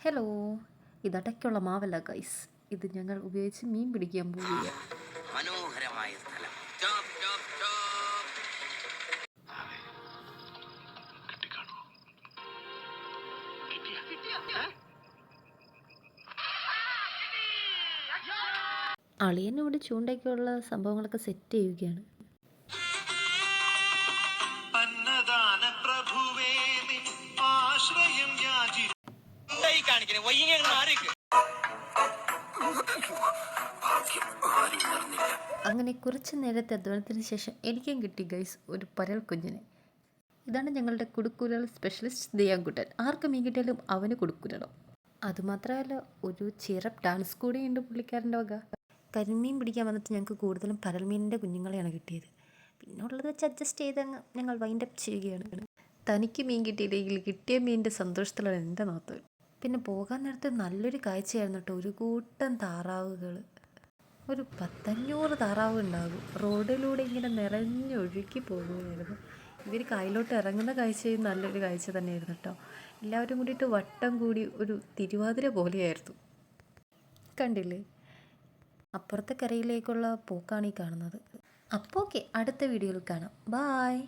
Hello, ഇതടയ്ക്കുള്ള മാവല്ല guys, ഇത് ഞങ്ങൾ ഉപയോഗിച്ച് മീൻ പിടിക്കാൻ പോവുകയാണ്. മനോഹരമായ സ്ഥലം. അളിയനോട് ചൂണ്ടയ്ക്കുള്ള സംഭവങ്ങളൊക്കെ സെറ്റ് ചെയ്യുകയാണ്. അങ്ങനെ കുറച്ച് നേരത്തെ അധ്വാനത്തിന് ശേഷം എനിക്കും കിട്ടി ഗൈസ് ഒരു പരൽ കുഞ്ഞിനെ. ഇതാണ് ഞങ്ങളുടെ കുടുക്കുരൽ സ്പെഷ്യലിസ്റ്റ് ദിയാൻകുട്ടൻ. ആർക്ക് മീൻ കിട്ടിയാലും അവന് കുടുക്കുരലോ. അതുമാത്രമല്ല, ഒരു ചിറപ്പ് ഡാൻസ് കൂടിയുണ്ട് പുള്ളിക്കാരൻ്റെ വക. കരിമീൻ പിടിക്കാൻ വന്നിട്ട് ഞങ്ങൾക്ക് കൂടുതലും പരൽമീനിൻ്റെ കുഞ്ഞുങ്ങളെയാണ് കിട്ടിയത്. പിന്നെ ഉള്ളത് വെച്ച് അഡ്ജസ്റ്റ് ചെയ്തങ്ങ് ഞങ്ങൾ വൈൻഡപ്പ് ചെയ്യുകയാണ്. തനിക്ക് മീൻ കിട്ടിയില്ലെങ്കിൽ കിട്ടിയ മീനിൻ്റെ സന്തോഷത്തിലാണ് എൻ്റെ നാത്തൂൻ. പിന്നെ പോകാൻ നേരത്തെ നല്ലൊരു കാഴ്ചയായിരുന്നു കേട്ടോ. ഒരു കൂട്ടം താറാവുകൾ, ഒരു 10-500 താറാവ് ഉണ്ടാകും. റോഡിലൂടെ ഇങ്ങനെ നിറഞ്ഞൊഴുക്കി പോകുകയായിരുന്നു. ഇവർ കായലോട്ട് ഇറങ്ങുന്ന കാഴ്ചയും നല്ലൊരു കാഴ്ച തന്നെയായിരുന്നു കേട്ടോ. എല്ലാവരും കൂടിയിട്ട് വട്ടം കൂടി ഒരു തിരുവാതിര പോലെയായിരുന്നു. കണ്ടില്ലേ? അപ്പുറത്തെ കരയിലേക്കുള്ള പോക്കാണ് ഈ കാണുന്നത്. അപ്പോൾ ഓക്കെ, അടുത്ത വീഡിയോയിൽ കാണാം. ബായ്.